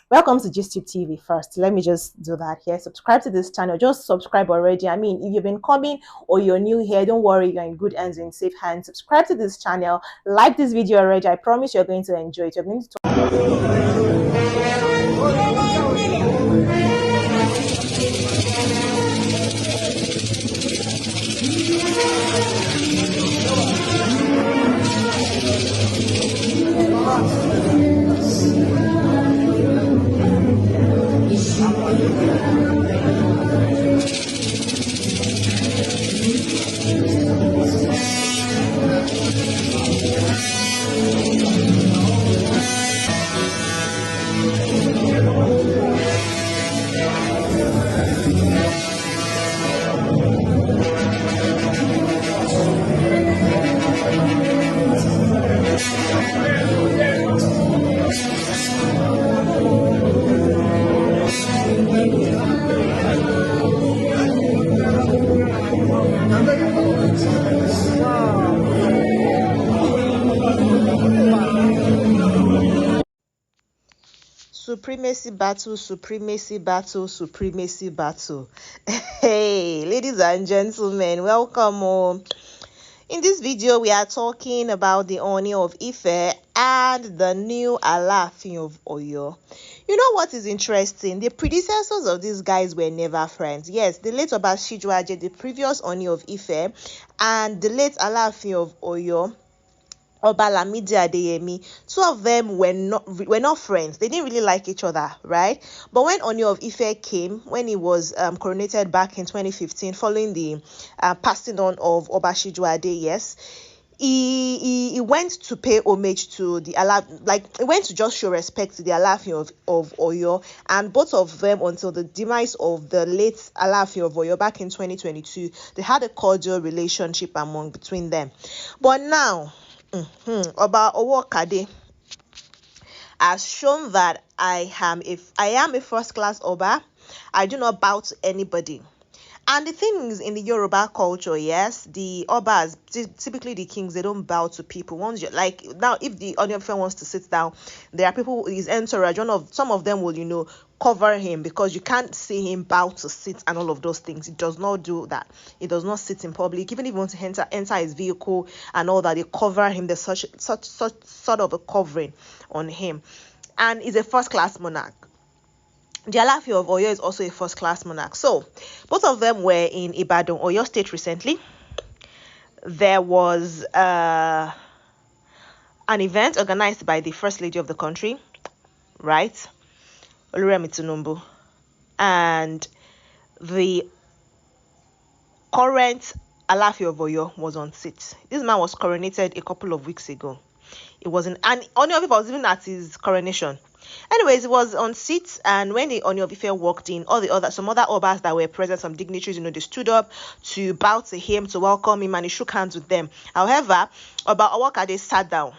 Welcome to GISTUBE TV first. Let me just do that here. Subscribe to this channel. Just subscribe already. I mean, if you've been coming or you're new here, don't worry, you're in good hands, in safe hands. Subscribe to this channel. Like this video already. I promise you're going to enjoy it. You're going to supremacy battle, supremacy battle, supremacy battle. Hey, ladies and gentlemen, welcome. In this video, we are talking about the Ooni of Ife and the new Alaafin of Oyo. You know what is interesting? The predecessors of these guys were never friends. Yes, the late Obasijuaje, the previous Ooni of Ife, and the late Alaafin of Oyo, Oba Lamidi Adeyemi, two of them were not friends. They didn't really like each other, right? But when Ooni of Ife came, when he was coronated back in 2015, following the passing on of Obasijuade, yes, he went to pay homage to the he went to just show respect to the Alaafin of Oyo, and both of them, until the demise of the late Alaafin of Oyo back in 2022, they had a cordial relationship between them. But now, Oba Owokade has shown that I am a first class Oba. I do not bow to anybody. And the thing is, in the Yoruba culture, yes, the Obas, typically the kings, they don't bow to people. Once you like now, if the Ooni of Ife wants to sit down, there are people, his entourage. Some of them will, cover him, because you can't see him bow to sit and all of those things. He does not do that. He does not sit in public. Even if he wants to enter his vehicle and all that, they cover him. There's such sort of a covering on him, and he's a first class monarch. The Alaafin of Oyo is also a first-class monarch. So, both of them were in Ibadan, Oyo State recently. There was an event organized by the First Lady of the country, right? Oluremi Tinubu. And the current Alaafin of Oyo was on seat. This man was coronated a couple of weeks ago. It wasn't, and Ooni of Ife was even at his coronation. Anyways, it was on seats, and when the Ooni of Ife walked in, some other Obas that were present, some dignitaries, they stood up to bow to him, to welcome him, and he shook hands with them. However, Oba Owokade sat down.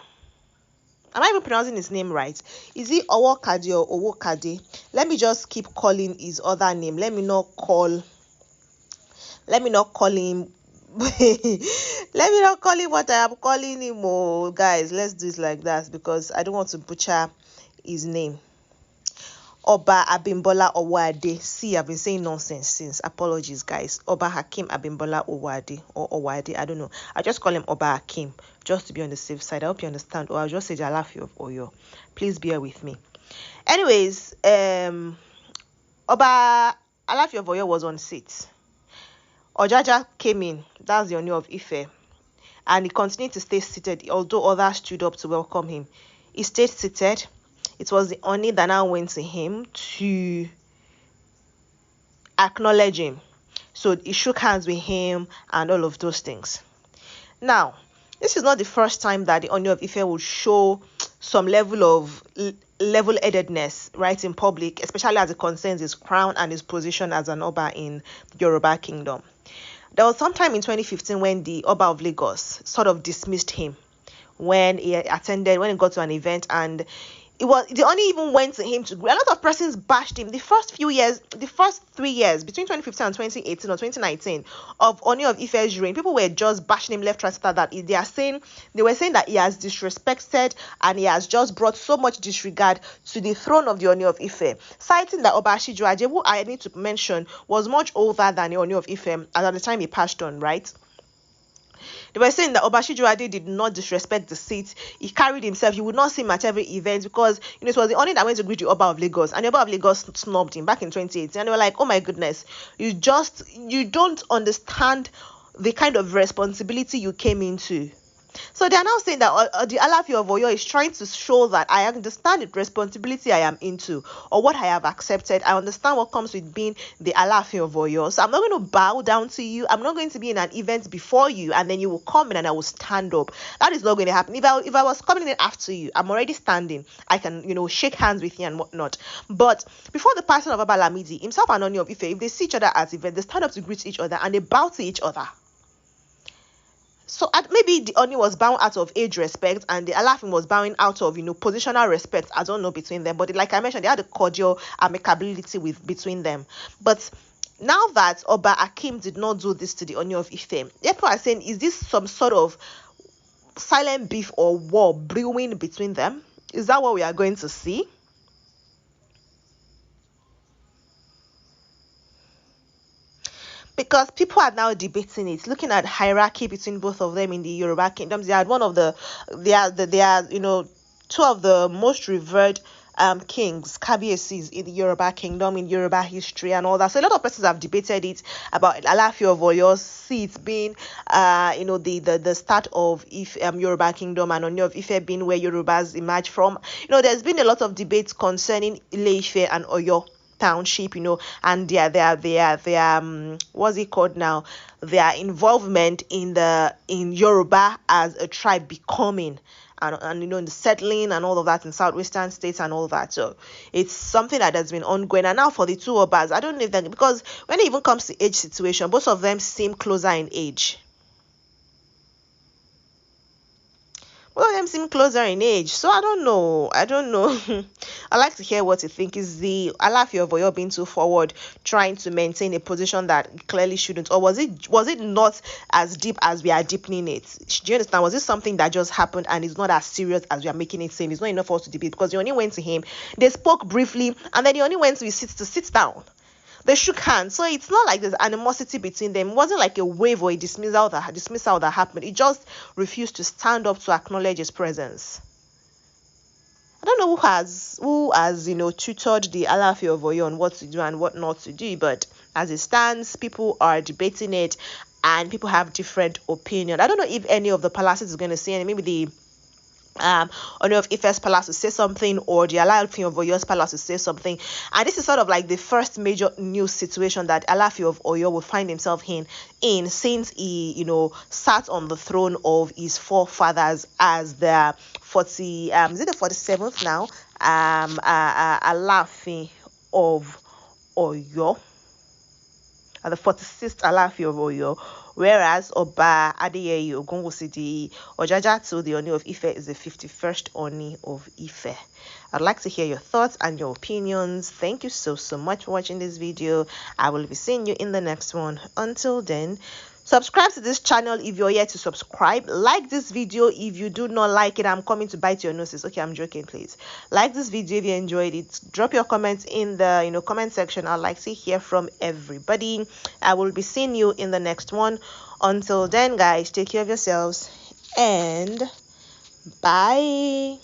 Am I even pronouncing his name right? Is it Owokade or Owokade? Let me just keep calling his other name. Let me not call him let me not call him what I am calling him. Oh, guys, let's do it like that, because I don't want to butcher his name. Oba Abimbola Owade. See, I've been saying nonsense since. Apologies, guys. Oba Hakim Abimbola Owade or Owade. I don't know. I just call him Oba Hakim, just to be on the safe side. I hope you understand. Or I'll just say the Alaafin of Oyo. Please bear with me. Anyways, Oba Alaafin of Oyo was on seat. Ojaja came in. That's the Ooni of Ife. And he continued to stay seated, although others stood up to welcome him. He stayed seated. It was the Ooni that now went to him to acknowledge him. So he shook hands with him and all of those things. Now, this is not the first time that the Ooni of Ife will show some level of level-headedness, right, in public, especially as it concerns his crown and his position as an Oba in the Yoruba kingdom. There was some time in 2015 when the Oba of Lagos sort of dismissed him when he got to an event, and it was they only even went to him to grow. A lot of persons bashed him the first few years, the first 3 years between 2015 and 2018 or 2019 of Ooni of Ife's reign. People were just bashing him left, right, center. That they were saying that he has disrespected and he has just brought so much disregard to the throne of the Ooni of Ife, citing that Oba Ashijuaje, who I need to mention, was much older than the Ooni of Ife at the time he passed on, right? They were saying that Obashijuade did not disrespect the seat. He carried himself. You would not see him at every event because it was the only that went to greet the Oba of Lagos, and the Oba of Lagos snubbed him back in 2018. And they were like, "Oh my goodness, you don't understand the kind of responsibility you came into." So they are now saying that the Alaafin of Oyo is trying to show that I understand the responsibility I am into or what I have accepted. I understand what comes with being the Alaafin of Oyo. So I'm not going to bow down to you. I'm not going to be in an event before you and then you will come in and I will stand up. That is not going to happen. If I was coming in after you, I'm already standing. I can, shake hands with you and whatnot. But before the passing of Baba Lamidi, himself and Ooni of Ife, if they see each other at events, they stand up to greet each other and they bow to each other. So maybe the Ooni was bowing out of age respect and the Alaafin was bowing out of, positional respect. I don't know between them. But like I mentioned, they had a cordial amicability between them. But now that Oba Akim did not do this to the Ooni of Ife, people are saying, is this some sort of silent beef or war brewing between them? Is that what we are going to see? Because people are now debating it, looking at hierarchy between both of them in the Yoruba kingdoms. They are two of the most revered kings, Kabiyesi's in the Yoruba kingdom, in Yoruba history and all that. So a lot of persons have debated it about Alaafin of Oyo's seat being the start of Yoruba kingdom, and Ooni of Ife being where Yorubas emerged from. There's been a lot of debates concerning Ile-Ife and Oyo township, and their what's it called now, their involvement in Yoruba as a tribe becoming and in the settling and all of that in southwestern states and all that. So it's something that has been ongoing. And now for the two Obas, I don't know if that, because when it even comes to age situation, both of them seem closer in age. Both of them seem closer in age. So I don't know. I'd like to hear what you think. Is the Alaafin of Oyo being too forward, trying to maintain a position that clearly shouldn't? Or was it not as deep as we are deepening it? Do you understand? Was this something that just happened and it's not as serious as we are making it seem? It's not enough for us to debate, because they only went to him, they spoke briefly, and then they only went to sit down. They shook hands. So it's not like there's animosity between them. It wasn't like a wave or a dismissal that happened. It just refused to stand up to acknowledge his presence. I don't know who has tutored the Alaafin of Oyo on what to do and what not to do, but as it stands, people are debating it and people have different opinions. I don't know if any of the palaces is going to say anything. Maybe the Ooni of Ife's palace to say something, or the Alaafin of Oyo's palace to say something. And this is sort of like the first major news situation that Alaafin of Oyo will find himself in since he sat on the throne of his forefathers as the 47th now Alaafin of Oyo, and the 46th Alaafin of Oyo, whereas Oba Adeyeye Ogunwusi the Ojaja to the Ooni of Ife is the 51st Ooni of Ife. I'd like to hear your thoughts and your opinions. Thank you so much for watching this video. I will be seeing you in the next one. Until then, subscribe to this channel if you're yet to subscribe. Like this video if you do not like it. I'm coming to bite your noses. Okay, I'm joking, please. Like this video if you enjoyed it. Drop your comments in the comment section. I'd like to hear from everybody. I will be seeing you in the next one. Until then, guys, take care of yourselves and bye.